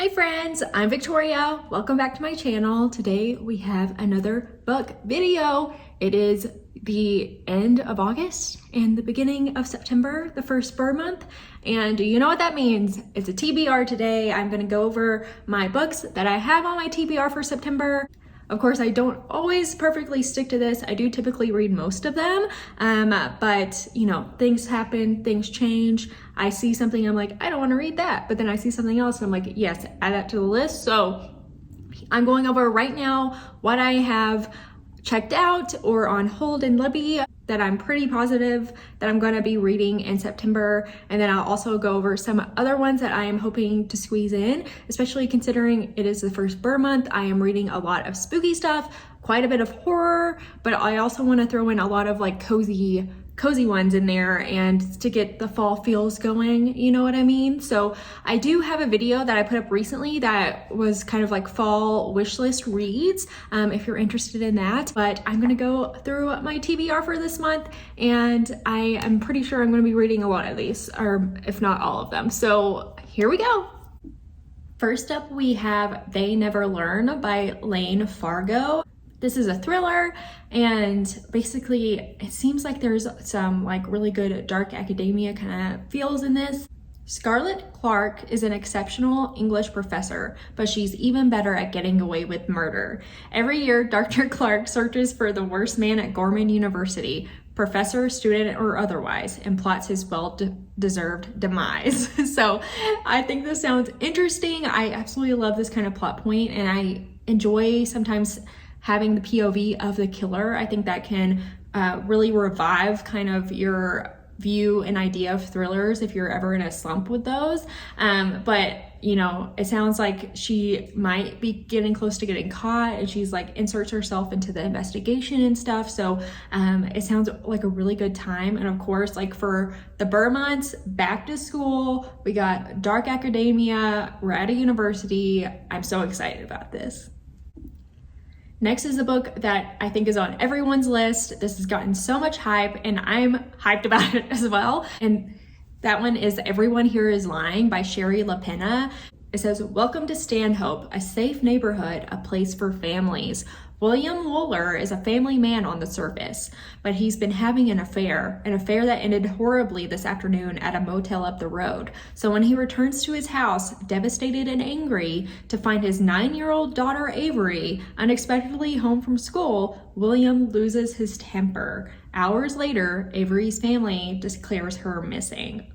Hi friends, I'm Victoria. Welcome back to my channel. Today we have another book video. It is the end of August and the beginning of September, the first bird month. And you know what that means. It's a TBR today. I'm gonna go over my books that I have on my TBR for September. Of course, I don't always perfectly stick to this. I do typically read most of them, but you know, things happen, things change. I see something, I'm like, I don't want to read that. But then I see something else and I'm like, yes, add that to the list. So I'm going over right now what I have checked out or on hold in Libby that I'm pretty positive that I'm going to be reading in September. And then I'll also go over some other ones that I am hoping to squeeze in, especially considering it is the first bird month. I am reading a lot of spooky stuff, quite a bit of horror, but I also want to throw in a lot of like cozy ones in there and to get the fall feels going, you know what I mean? So I do have a video that I put up recently that was kind of like fall wish list reads, if you're interested in that. But I'm gonna go through my TBR for this month, and I am pretty sure I'm gonna be reading a lot of these, or if not all of them. So here we go. First up, we have They Never Learn by Lane Fargo. This is a thriller, and basically it seems like there's some like really good dark academia kind of feels in this. Scarlett Clark is an exceptional English professor, but she's even better at getting away with murder. Every year, Dr. Clark searches for the worst man at Gorman University, professor, student, or otherwise, and plots his well-deserved demise. So I think this sounds interesting. I absolutely love this kind of plot point, and I enjoy sometimes having the POV of the killer. I think that can really revive kind of your view and idea of thrillers if you're ever in a slump with those. But you know, it sounds like she might be getting close to getting caught, and she's like inserts herself into the investigation and stuff. So it sounds like a really good time. And of course, like for the bird months, back to school, we got dark academia, we're at a university. I'm so excited about this. Next is a book that I think is on everyone's list. This has gotten so much hype, and I'm hyped about it as well. And that one is Everyone Here Is Lying by Sherry LaPena. It says, welcome to Stanhope, a safe neighborhood, a place for families. William Wooler is a family man on the surface, but he's been having an affair that ended horribly this afternoon at a motel up the road. So when he returns to his house, devastated and angry, to find his 9-year-old daughter Avery unexpectedly home from school, William loses his temper. Hours later, Avery's family declares her missing.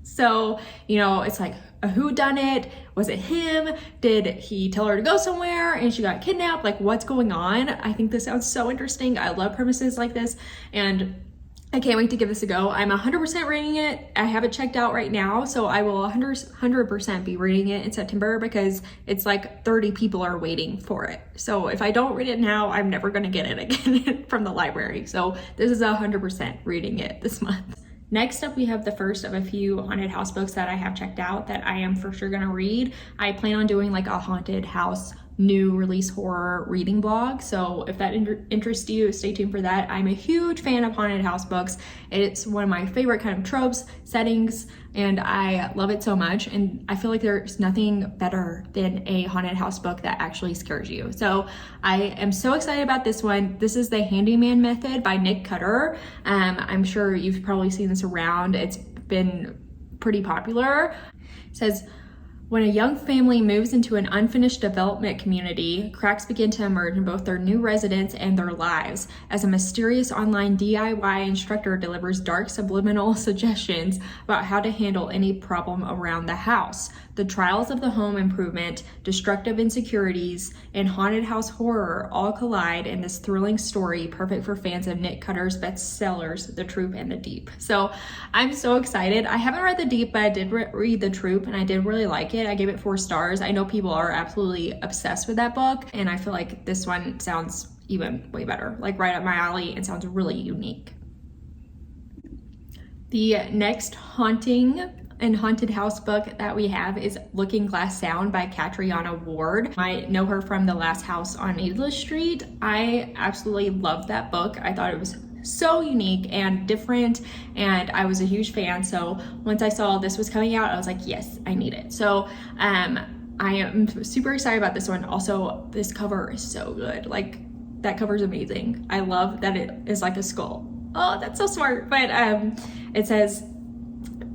So, you know, it's like a whodunit. Was it him? Did he tell her to go somewhere and she got kidnapped? Like, what's going on? I think this sounds so interesting. I love premises like this, and I can't wait to give this a go. I'm 100% reading it. I have it checked out right now, so I will 100% be reading it in September because it's like 30 people are waiting for it. So if I don't read it now, I'm never gonna get it again from the library. So this is 100% reading it this month. Next up, we have the first of a few haunted house books that I have checked out that I am for sure gonna read. I plan on doing like a haunted house new release horror reading blog. So if that interests you, stay tuned for that. I'm a huge fan of haunted house books. It's one of my favorite kind of tropes, settings, and I love it so much. And I feel like there's nothing better than a haunted house book that actually scares you. So I am so excited about this one. This is The Handyman Method by Nick Cutter. I'm sure you've probably seen this around. It's been pretty popular. It says, when a young family moves into an unfinished development community, cracks begin to emerge in both their new residence and their lives, as a mysterious online DIY instructor delivers dark subliminal suggestions about how to handle any problem around the house. The trials of the home improvement, destructive insecurities, and haunted house horror all collide in this thrilling story, perfect for fans of Nick Cutter's bestsellers, The Troop and the Deep. So I'm so excited. I haven't read The Deep, but I did read The Troop, and I did really like it. I gave it 4 stars. I know people are absolutely obsessed with that book, and I feel like this one sounds even way better, like right up my alley, and sounds really unique. The next haunting and haunted house book that we have is Looking Glass Sound by Catriona Ward. I know her from The Last House on Needless Street. I absolutely loved that book. I thought it was so unique and different, and I was a huge fan. So once I saw this was coming out, I was like, yes, I need it. So I am super excited about this one. Also, this cover is so good. Like, that cover is amazing. I love that it is like a skull. Oh, that's so smart. But it says,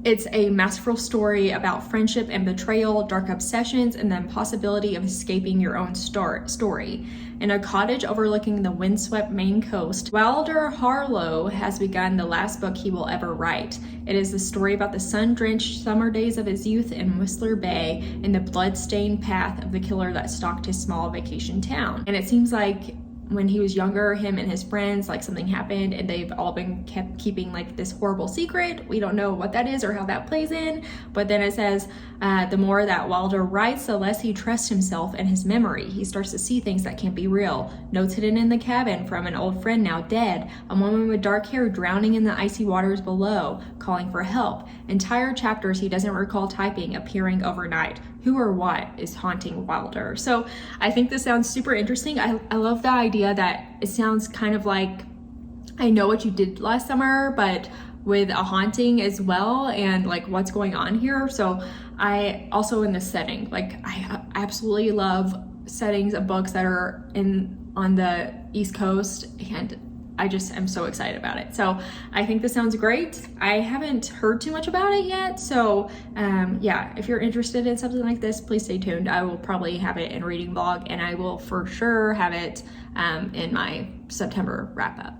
it's a masterful story about friendship and betrayal, dark obsessions, and the impossibility of escaping your own story. In a cottage overlooking the windswept Maine coast, Wilder Harlow has begun the last book he will ever write. It is the story about the sun-drenched summer days of his youth in Whistler Bay and the blood-stained path of the killer that stalked his small vacation town. And it seems like when he was younger, him and his friends, like something happened and they've all been kept keeping like this horrible secret. We don't know what that is or how that plays in, but then it says the more that Wilder writes, the less he trusts himself and his memory. He starts to see things that can't be real. Notes hidden in the cabin from an old friend now dead, a woman with dark hair drowning in the icy waters below, calling for help. Entire chapters he doesn't recall typing appearing overnight. Who or what is haunting Wilder? So I think this sounds super interesting. I love the idea that it sounds kind of like I Know What You Did Last Summer, but with a haunting as well, and like what's going on here. So I also in this setting, like I absolutely love settings of books that are on the East Coast, and I just am so excited about it. So I think this sounds great. I haven't heard too much about it yet. So yeah, if you're interested in something like this, please stay tuned. I will probably have it in reading blog, and I will for sure have it in my September wrap up.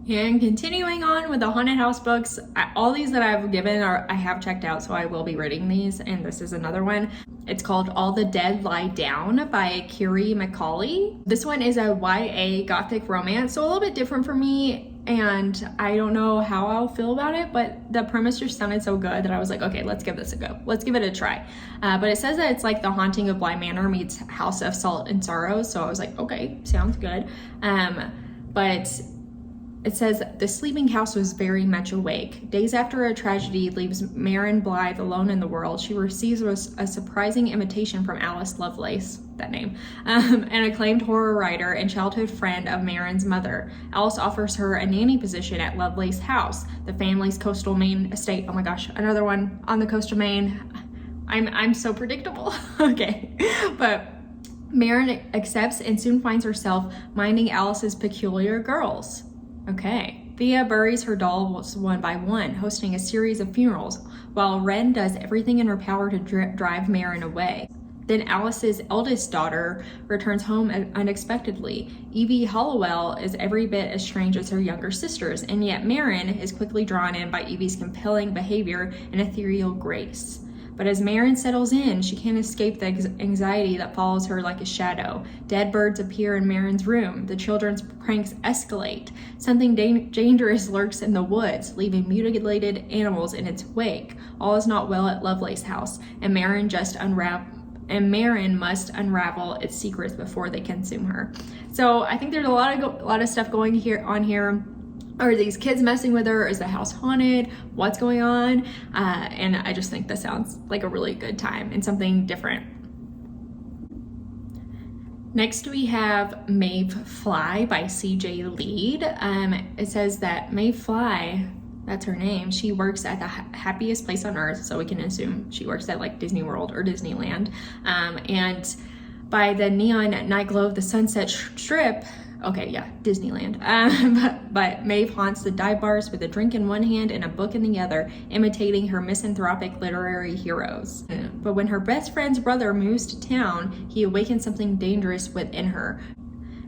And continuing on with the haunted house books, all these that I've given I have checked out, so I will be reading these, and this is another one. It's called All the Dead Lie Down by Kiri McCauley. This one is a YA gothic romance, so a little bit different for me, and I don't know how I'll feel about it, but the premise just sounded so good that I was like, okay, let's give this a go. Let's give it a try. But it says that it's like The Haunting of Bly Manor meets House of Salt and Sorrow, so I was like, okay, sounds good. But it says, the sleeping house was very much awake. Days after a tragedy leaves Maren Blythe alone in the world, she receives a surprising invitation from Alice Lovelace, that name, an acclaimed horror writer and childhood friend of Maren's mother. Alice offers her a nanny position at Lovelace House, the family's coastal Maine estate. Oh my gosh, another one on the coast of Maine. I'm so predictable. Okay, but Maren accepts and soon finds herself minding Alice's peculiar girls. Okay. Thea buries her dolls one by one, hosting a series of funerals, while Wren does everything in her power to drive Maren away. Then Alice's eldest daughter returns home unexpectedly. Evie Hollowell is every bit as strange as her younger sisters, and yet Maren is quickly drawn in by Evie's compelling behavior and ethereal grace. But as Maren settles in, she can't escape the anxiety that follows her like a shadow. Dead birds appear in Maren's room. The children's pranks escalate. Something dangerous lurks in the woods, leaving mutilated animals in its wake. All is not well at Lovelace House, and Maren must unravel its secrets before they consume her. So I think there's a lot of stuff going on here. Are these kids messing with her? Is the house haunted? What's going on? And I just think this sounds like a really good time and something different. Next we have Maeve Fly by C.J. Lead. It says that Maeve Fly, that's her name, she works at the happiest place on earth, so we can assume she works at like Disney World or Disneyland. And by the neon night glow of the Sunset Strip, okay, yeah, Disneyland. But Maeve haunts the dive bars with a drink in one hand and a book in the other, imitating her misanthropic literary heroes. But when her best friend's brother moves to town, he awakens something dangerous within her,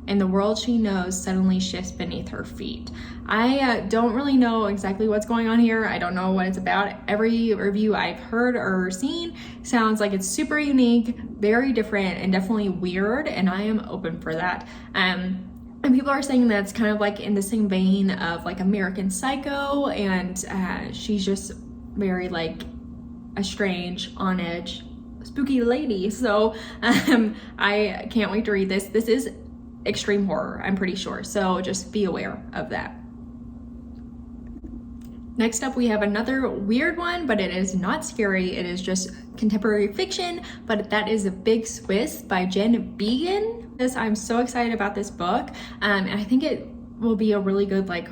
and the world she knows suddenly shifts beneath her feet. I don't really know exactly what's going on here. I don't know what it's about. Every review I've heard or seen sounds like it's super unique, very different, and definitely weird, and I am open for that. And people are saying that's kind of like in the same vein of like American Psycho, and she's just very like a strange, on edge, spooky lady. So I can't wait to read this. This is extreme horror, I'm pretty sure, so just be aware of that. Next up, we have another weird one, but it is not scary. It is just contemporary fiction, but that is A Big Swiss by Jen Began. I'm so excited about this book, and I think it will be a really good like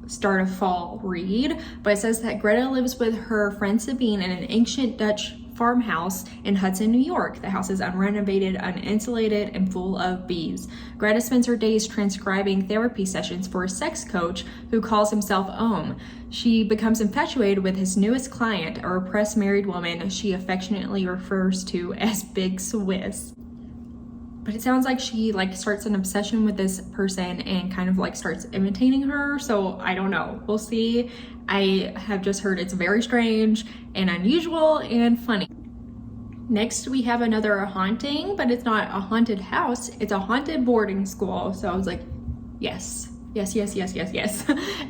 start of fall read. But it says that Greta lives with her friend Sabine in an ancient Dutch farmhouse in Hudson, New York. The house is unrenovated, uninsulated, and full of bees. Greta spends her days transcribing therapy sessions for a sex coach who calls himself Ohm. She becomes infatuated with his newest client, a repressed married woman she affectionately refers to as Big Swiss. But it sounds like she starts an obsession with this person and kind of starts imitating her. So I don't know. We'll see. I have just heard it's very strange and unusual and funny. Next, we have another haunting, but it's not a haunted house. It's a haunted boarding school. So I was like, yes. Yes.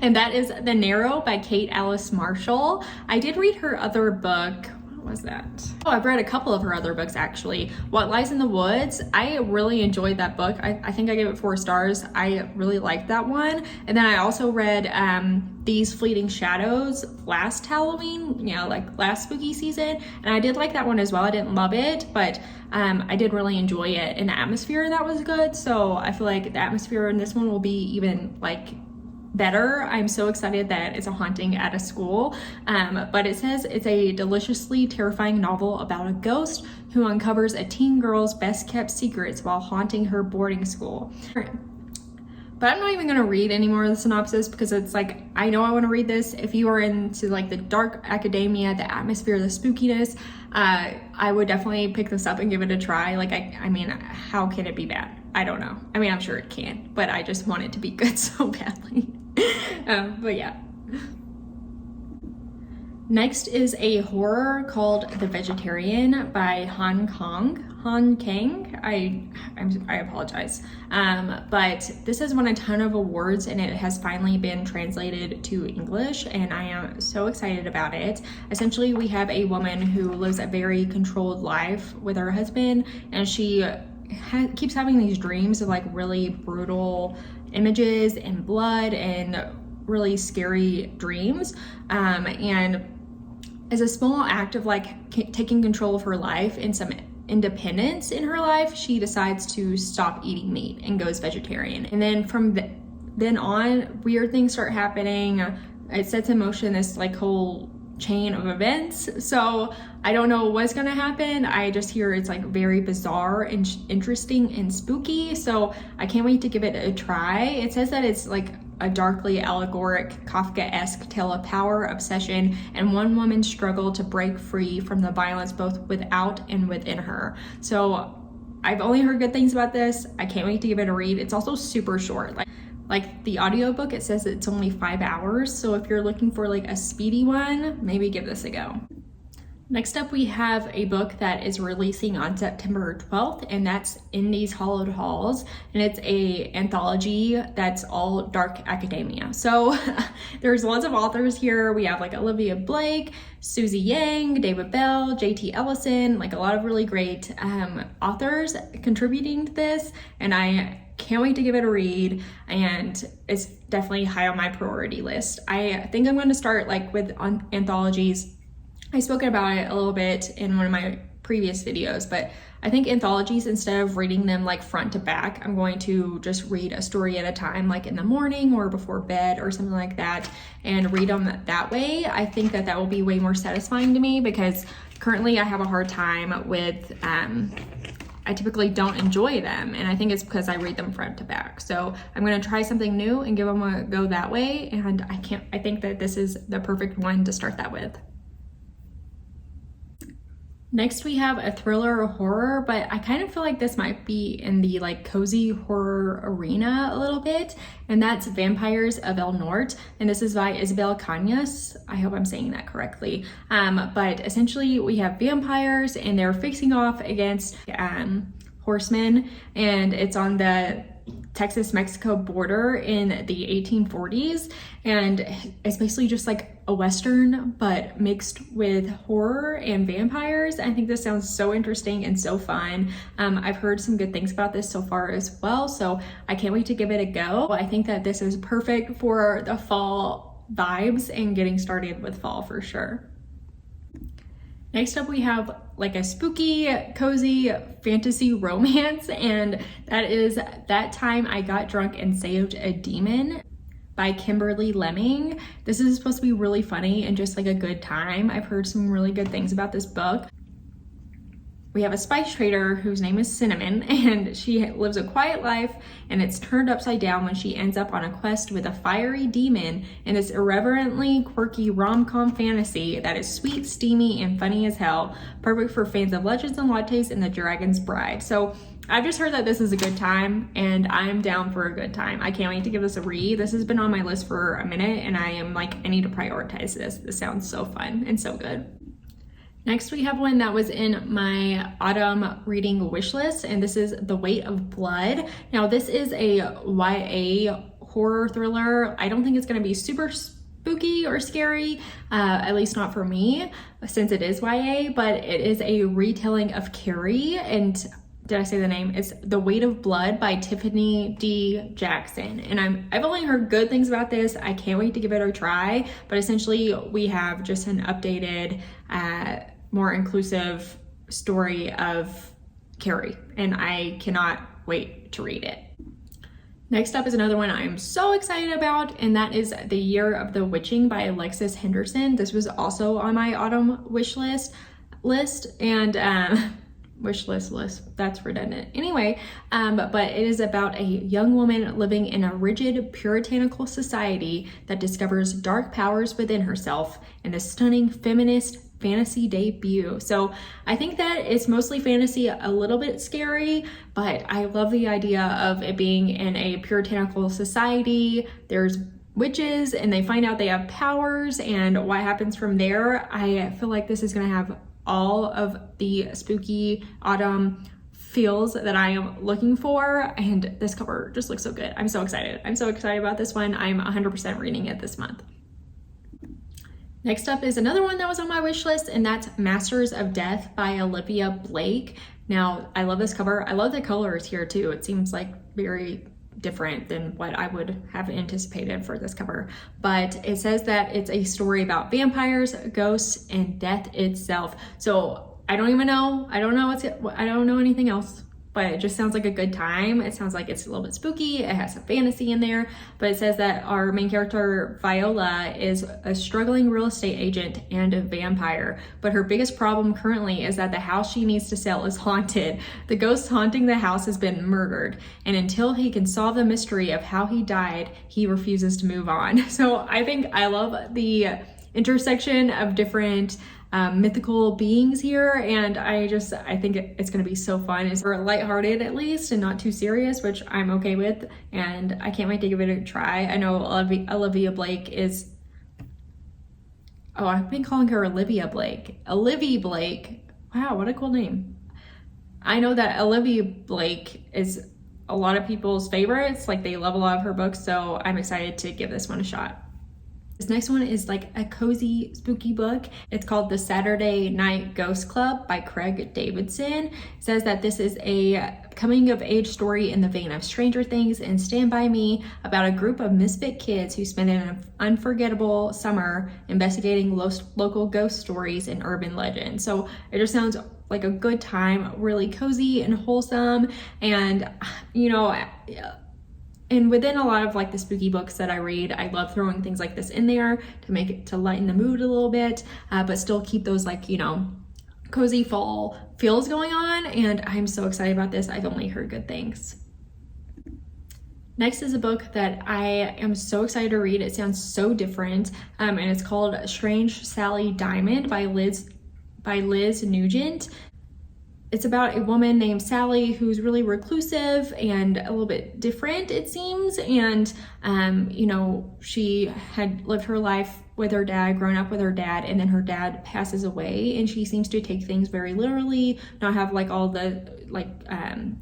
And that is The Narrow by Kate Alice Marshall. I did read her other book. What was that? Oh, I've read a couple of her other books actually. What Lies in the Woods. I really enjoyed that book. I think I gave it 4 stars. I really liked that one. And then I also read These Fleeting Shadows last Halloween, last spooky season. And I did like that one as well. I didn't love it, but I did really enjoy it. And the atmosphere that was good. So I feel like the atmosphere in this one will be even better. I'm so excited that it's a haunting at a school, but it says it's a deliciously terrifying novel about a ghost who uncovers a teen girl's best kept secrets while haunting her boarding school. But I'm not even going to read any more of the synopsis because it's I know I want to read this. If you are into the dark academia, the atmosphere, the spookiness, I would definitely pick this up and give it a try. I mean, how can it be bad? I don't know. I mean, I'm sure it can, but I just want it to be good so badly. But yeah. Next is a horror called The Vegetarian by Han Kang. I apologize. But this has won a ton of awards and it has finally been translated to English and I am so excited about it. Essentially, we have a woman who lives a very controlled life with her husband and she keeps having these dreams of really brutal images and blood and really scary dreams. And as a small act of taking control of her life and some independence in her life, she decides to stop eating meat and goes vegetarian. And then from then on, weird things start happening. It sets in motion this whole chain of events. So I don't know what's gonna happen. I just hear it's very bizarre and interesting and spooky. So I can't wait to give it a try. It says that it's a darkly allegoric Kafka-esque tale of power, obsession, and one woman's struggle to break free from the violence both without and within her. So I've only heard good things about this. I can't wait to give it a read. It's also super short. Like the audiobook, it says it's only 5 hours. So if you're looking for a speedy one, maybe give this a go. Next up, we have a book that is releasing on September 12th, and that's In These Hollowed Halls, and it's a anthology that's all dark academia. So there's lots of authors here. We have Olivia Blake, Susie Yang, David Bell, J.T. Ellison, a lot of really great authors contributing to this, and I can't wait to give it a read, and it's definitely high on my priority list. I think I'm going to start with anthologies. I've spoken about it a little bit in one of my previous videos, but I think anthologies, instead of reading them front to back, I'm going to just read a story at a time, in the morning or before bed or something like that, and read them that way. I think that will be way more satisfying to me because currently I have a hard time with, I typically don't enjoy them, and I think it's because I read them front to back. So I'm going to try something new and give them a go that way, and I think that this is the perfect one to start that with. Next, we have a thriller or horror, but I kind of feel like this might be in the cozy horror arena a little bit, and that's Vampires of El Norte, and this is by Isabel Cañas. I hope I'm saying that correctly. But essentially, we have vampires, and they're facing off against horsemen, and it's on the Texas-Mexico border in the 1840s, and it's basically just a Western but mixed with horror and vampires. I think this sounds so interesting and so fun. I've heard some good things about this so far as well, so I can't wait to give it a go. I think that this is perfect for the fall vibes and getting started with fall for sure. Next up, we have a spooky, cozy fantasy romance, and that is That Time I Got Drunk and Saved a Demon by Kimberly Lemming. This is supposed to be really funny and just a good time. I've heard some really good things about this book. we have a spice trader whose name is Cinnamon, and she lives a quiet life, and it's turned upside down when she ends up on a quest with a fiery demon in this irreverently quirky rom-com fantasy that is sweet, steamy, and funny as hell, perfect for fans of Legends and Lattes and The Dragon's Bride. So I've just heard that this is a good time, and I'm down for a good time. I can't wait to give this a read. This has been on my list for a minute, and I am like, I need to prioritize this. This sounds so fun and so good. Next, we have one that was in my autumn reading wish list, and this is The Weight of Blood. Now, this is a YA horror thriller. I don't think it's going to be super spooky or scary, at least not for me, since it is YA, but it is a retelling of Carrie, and did I say the name? It's The Weight of Blood by Tiffany D. Jackson. And I've only heard good things about this. I can't wait to give it a try, but essentially we have just an updated, more inclusive story of Carrie, and I cannot wait to read it. Next up is another one I'm so excited about, and that is The Year of the Witching by Alexis Henderson. This was also on my autumn wish list, and wish list, that's redundant. Anyway, but it is about a young woman living in a rigid puritanical society that discovers dark powers within herself in a stunning feminist fantasy debut. So I think that it's mostly fantasy, a little bit scary, but I love the idea of it being in a puritanical society. There's witches and they find out they have powers, and what happens from there. I feel like this is going to have all of the spooky autumn feels that I am looking for, and this cover just looks so good. I'm so excited. I'm so excited about this one. I'm 100% reading it this month. Next up is another one that was on my wish list, and that's Masters of Death by Olivia Blake. Now, I love this cover. I love the colors here too. It seems like very different than what I would have anticipated for this cover, but it says that it's a story about vampires, ghosts, and death itself. So I don't even know. I don't know anything else, but it just sounds like a good time. It sounds like it's a little bit spooky. It has some fantasy in there, but it says that our main character, Viola, is a struggling real estate agent and a vampire, but her biggest problem currently is that the house she needs to sell is haunted. The ghost haunting the house has been murdered, and until he can solve the mystery of how he died, he refuses to move on. So I think I love the intersection of different mythical beings here, and I think it's going to be so fun. It's lighthearted at least and not too serious, which I'm okay with, and I can't wait to give it a try. I know Olivia Blake is, I've been calling her Olivia Blake. Olivia Blake, wow, what a cool name. I know that Olivia Blake is a lot of people's favorites, like they love a lot of her books, so I'm excited to give this one a shot. This next one is like a cozy, spooky book. It's called The Saturday Night Ghost Club by Craig Davidson. It says that this is a coming of age story in the vein of Stranger Things and Stand By Me, about a group of misfit kids who spend an unforgettable summer investigating local ghost stories and urban legends. So it just sounds like a good time, really cozy and wholesome, and and within a lot of like the spooky books that I read, I love throwing things like this in there to lighten the mood a little bit, but still keep those cozy fall feels going on. And I'm so excited about this. I've only heard good things. Next is a book that I am so excited to read. It sounds so different, and it's called Strange Sally Diamond by Liz Nugent. It's about a woman named Sally who's really reclusive and a little bit different, it seems. And, she had lived her life with her dad, grown up with her dad, and then her dad passes away. And she seems to take things very literally, not have like all the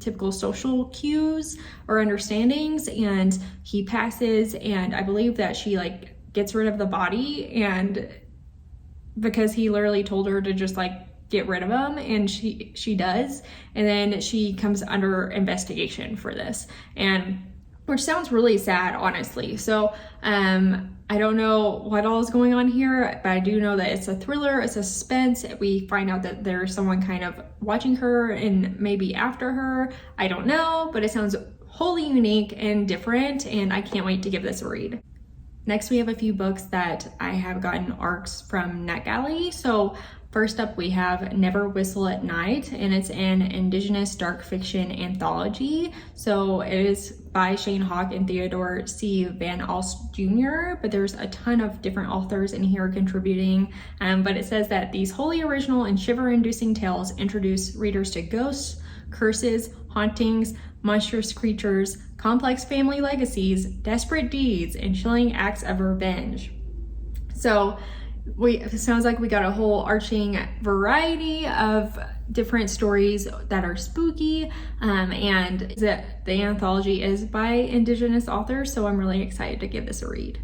typical social cues or understandings. And he passes, and I believe that she gets rid of the body, and because he literally told her to just get rid of him, and she does, and then she comes under investigation for this, and which sounds really sad, honestly. So I don't know what all is going on here, but I do know that it's a thriller, it's a suspense. We find out that there's someone kind of watching her and maybe after her. I don't know, but it sounds wholly unique and different, and I can't wait to give this a read. Next, we have a few books that I have gotten ARCs from NetGalley. So First up, we have Never Whistle at Night, and it's an Indigenous dark fiction anthology. So it is by Shane Hawk and Theodore C. Van Alst Jr., but there's a ton of different authors in here contributing. But it says that these wholly original and shiver-inducing tales introduce readers to ghosts, curses, hauntings, monstrous creatures, complex family legacies, desperate deeds, and chilling acts of revenge. So it sounds like we got a whole arching variety of different stories that are spooky, and the anthology is by Indigenous authors, so I'm really excited to give this a read.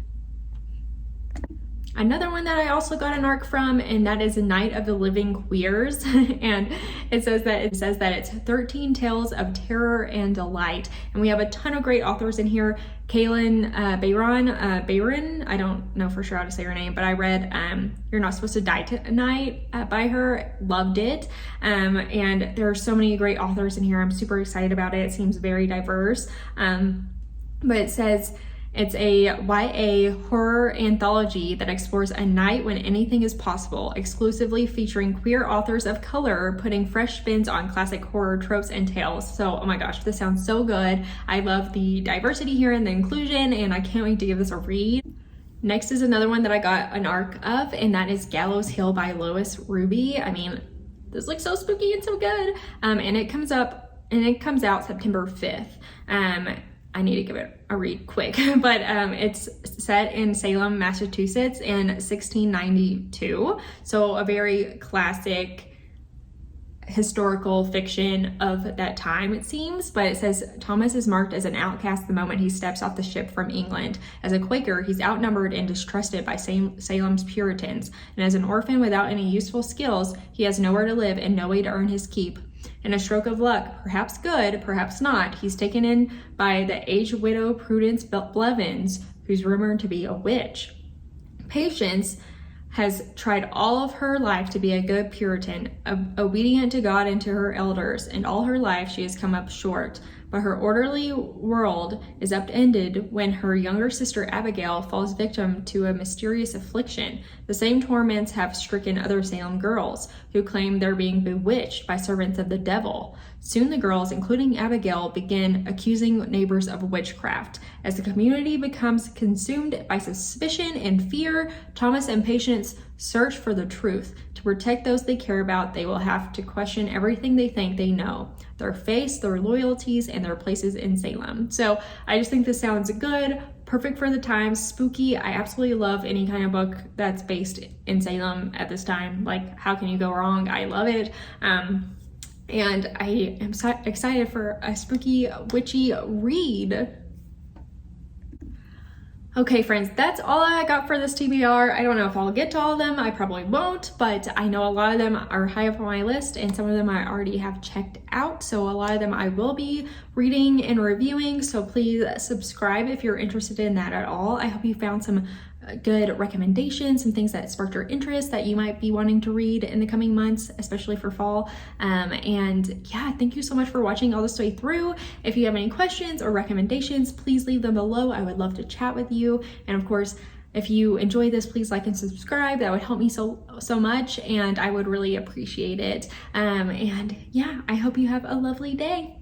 Another one that I also got an ARC from, and that is Night of the Living Queers, and it says that it's 13 tales of terror and delight, and we have a ton of great authors in here. Kaylin Bayron, I don't know for sure how to say her name, but I read You're Not Supposed to Die Tonight by her, loved it, and there are so many great authors in here. I'm super excited about it. It seems very diverse, but it says it's a YA horror anthology that explores a night when anything is possible, exclusively featuring queer authors of color putting fresh spins on classic horror tropes and tales. So, oh my gosh, this sounds so good. I love the diversity here and the inclusion, and I can't wait to give this a read. Next is another one that I got an ARC of, and that is Gallows Hill by Lois Ruby. I mean, this looks so spooky and so good. And it comes out September 5th. I need to give it a read quick, but it's set in Salem, Massachusetts in 1692. So a very classic historical fiction of that time, it seems. But it says Thomas is marked as an outcast the moment he steps off the ship from England. As a Quaker, he's outnumbered and distrusted by Salem's Puritans. And as an orphan without any useful skills, he has nowhere to live and no way to earn his keep. In a stroke of luck, perhaps good, perhaps not, he's taken in by the aged widow Prudence Blevins, who's rumored to be a witch. Patience has tried all of her life to be a good Puritan, obedient to God and to her elders, and all her life she has come up short. But her orderly world is upended when her younger sister Abigail falls victim to a mysterious affliction. The same torments have stricken other Salem girls, who claim they're being bewitched by servants of the devil. Soon the girls, including Abigail, begin accusing neighbors of witchcraft. As the community becomes consumed by suspicion and fear, Thomas and Patience search for the truth. To protect those they care about, they will have to question everything they think they know, their faiths, their loyalties, and their places in Salem. So I just think this sounds good, perfect for the times, spooky. I absolutely love any kind of book that's based in Salem at this time. Like, how can you go wrong? I love it. And I am so excited for a spooky, witchy read. Okay, friends, that's all I got for this TBR. I don't know if I'll get to all of them. I probably won't, but I know a lot of them are high up on my list, and some of them I already have checked out. So a lot of them I will be reading and reviewing. So please subscribe if you're interested in that at all. I hope you found some good recommendations and things that sparked your interest that you might be wanting to read in the coming months, especially for fall. And yeah, thank you so much for watching all this way through. If you have any questions or recommendations, please leave them below. I would love to chat with you. And of course, if you enjoy this, please like and subscribe. That would help me so much, and I would really appreciate it. And yeah, I hope you have a lovely day.